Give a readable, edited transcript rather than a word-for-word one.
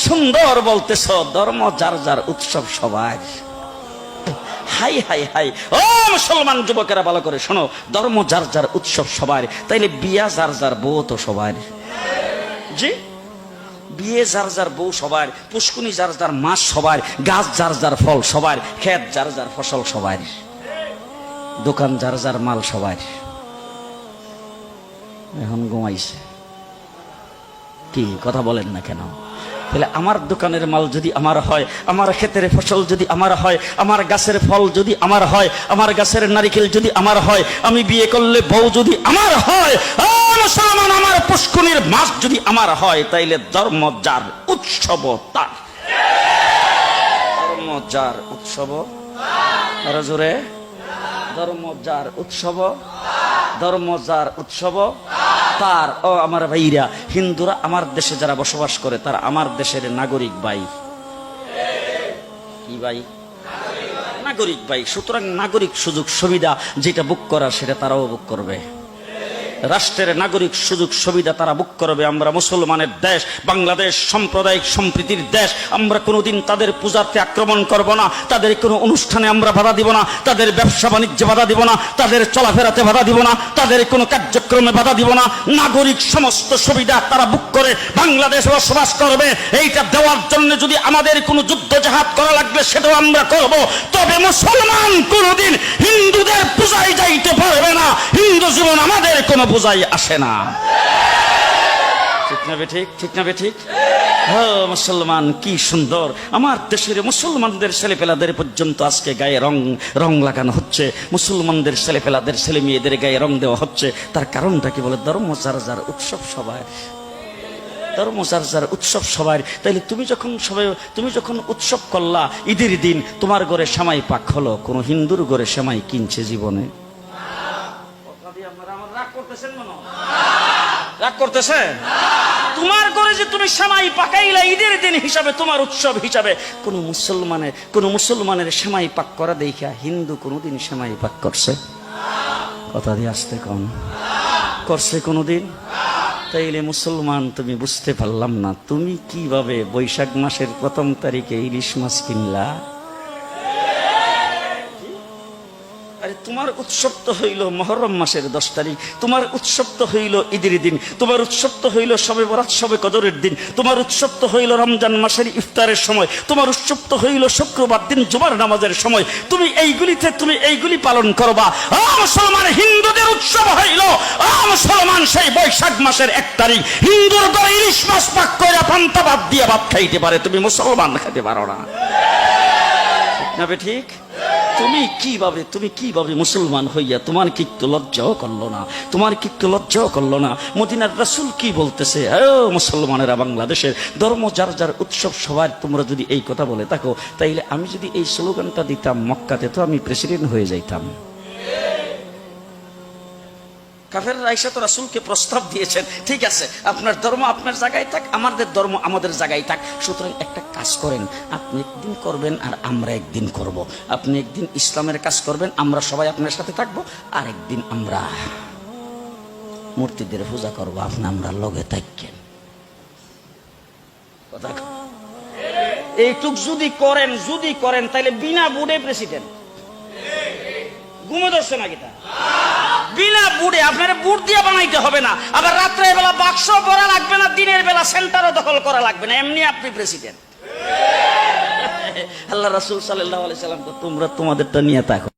সুন্দর বলতেছ, ধর্ম যার যার উৎসব সবার। হাই হাই হাই, ও মুসলমান যুবকেরা ভালো করে শোনো, ধর্ম যার যার উৎসব সবার, তাইলে বিয়া যার যার বউ তো সবার। জি, বিয়ে যার যার বউ সবার, পুষ্কুনি যার যার মাছ সবার, গাছ যার যার ফল সবার, ক্ষেত যার যার ফসল সবার, দোকান যার যার মাল সবার। এখন ঘুমাইছে কি কথা বলেন না কেন? তাহলে আমার দোকানের মাল যদি আমার হয়, আমার ক্ষেতের ফসল যদি আমার হয়, আমার গাছের ফল যদি আমার হয়, আমার গাছের নারিকেল যদি আমার হয়, আমি বিয়ে করলে বউ যদি আমার হয়, মুসলমান আমার পুষ্কুনির মাছ যদি আমার হয়, তাইলে ধর্ম যার উৎসব তার। ধর্ম যার উৎসব, আরো জোরে, ধর্ম যার উৎসব, ধর্ম যার উৎসব তার। ও আমার ভাইরা, হিন্দুরা আমার দেশে যারা বসবাস করে তারা আমার দেশের নাগরিক ভাই। কি ভাই? নাগরিক ভাই। সুতরাং নাগরিক সুযোগ সুবিধা যেটা বুক করার সেটা তারাও বুক করবে। রাষ্ট্রের নাগরিক সুযোগ সুবিধা তারা বুক করবে। আমরা মুসলমানের দেশ, বাংলাদেশ সাম্প্রদায়িক সম্প্রীতির দেশ। আমরা কোনোদিন তাদের পূজাতে আক্রমণ করব না, তাদের কোনো অনুষ্ঠানে আমরা বাধা দিব না, তাদের ব্যবসা বাণিজ্যে বাধা দিব না, তাদের চলাফেরাতে বাধা দিব না, তাদের কোনো কার্যক্রমে বাধা দিব না। নাগরিক সমস্ত সুবিধা তারা বুক করে বাংলাদেশে বসবাস করবে। এইটা দেওয়ার জন্য যদি আমাদের কোনো যুদ্ধ জাহাদ করা লাগবে সেটাও আমরা করব। তবে মুসলমান কোনোদিন হিন্দুদের পূজায় যাইতে পারবে না। হিন্দু জীবন আমাদের কোনো পূজাই আসে না। ঠিক না বেঠিক? ঠিক না বেঠিক? হ্যাঁ মুসলমান, কি সুন্দর আমার দেশের মুসলমানদের ছেলেপেলাদের পর্যন্ত আজকে গায়ে রং লাগানো হচ্ছে। মুসলমানদের ছেলেপেলাদের ছেলে মেয়েদের গায়ে রং দেওয়া হচ্ছে। তার কারণটা কি বলে? ধর্ম যার যার উৎসব সবার। ধর্ম যার যার উৎসব সবার। তাইলে তুমি যখন উৎসব করলা ঈদের দিন, তোমার ঘরে সেমাই পাক হলো, কোন হিন্দুর ঘরে সেমাই কিনছে জীবনে? রাগ করতেছে? তোমার ঘরে যে তুমি সেমাই পাকাইলা ঈদের দিন হিসাবে, তোমার উৎসব হিসাবে, কোন মুসলমানের সেমাই পাক করা দেখা হিন্দু কোনদিন সেমাই পাক করছে? কথা দিয়ে আসতে কম করছে কোনদিন? তাইলে মুসলমান তুমি বুঝতে পারলাম না, তুমি কিভাবে বৈশাখ মাসের 1 তারিখে ইলিশ মাছ কিনলা? আরে তোমার উৎসব তো হইল মুহররম মাসের 10 তারিখ, তোমার উৎসব তো হইল ঈদের দিন, তোমার উৎসব তো হইল শবে বরাত শবে কদরের দিন, তোমার উৎসব তো হইল রমজান মাসের ইফতারের সময়, তোমার উৎসব তো হইল শুক্রবার দিন জুমার নামাজের সময়। তুমি এইগুলি পালন করবা। মুসলমান হিন্দুদের উৎসব হইল মুসলমান সেই বৈশাখ মাসের 1 তারিখ। হিন্দুর ঘরে ইলিশ মাছ পাক করে পান্তা ভাত দিয়ে ভাত খাইতে পারে, তুমি মুসলমান খাইতে পারো না। ঠিক না ঠিক? তুমি কিভাবে মুসলমান হইয়া তোমার কি একটু লজ্জাও করলো না? তোমার কি একটু লজ্জাও করলো না? মদিনার রাসূল কি বলতেছে? মুসলমানেরা বাংলাদেশের ধর্ম যার যার উৎসব সবার। তোমরা যদি এই কথা বলে থাকো, তাইলে আমি যদি এই স্লোগানটা দিতাম মক্কাতে, তো আমি প্রেসিডেন্ট হয়ে যাইতাম। কাফেররা আয়েশা তো রাসূলকে প্রস্তাব দিয়েছেন, ঠিক আছে আপনার ধর্ম আপনার জায়গায় থাক, আমাদের ধর্ম আমাদের জায়গায় থাক। সুতরাং একটা কাজ করেন, আপনি একদিন করবেন আর আমরা একদিন করব। আপনি একদিন ইসলামের কাজ করবেন, আমরা সবাই আপনার সাথে থাকবো, আর একদিন আমরা মূর্তিদের পূজা করবো, আপনি আমরা লগে থাকেন। কথা এইটুক যদি করেন তাহলে বিনা বুড়ে প্রেসিডেন্ট। ঘুমে ধরছে না কিটা? বিনা বুড়ে, আপনারা বুট দিয়ে বানাইতে হবে না, আবার রাত্রের বেলা বাক্স পরা লাগবে না, দিনের বেলা সেন্টারও দখল করা লাগবে না, এমনি আপনি প্রেসিডেন্ট। আল্লাহ রাসূল সাল্লাল্লাহু আলাইহি সাল্লাম তো তোমরা তোমাদেরটা নিয়ে থাকো।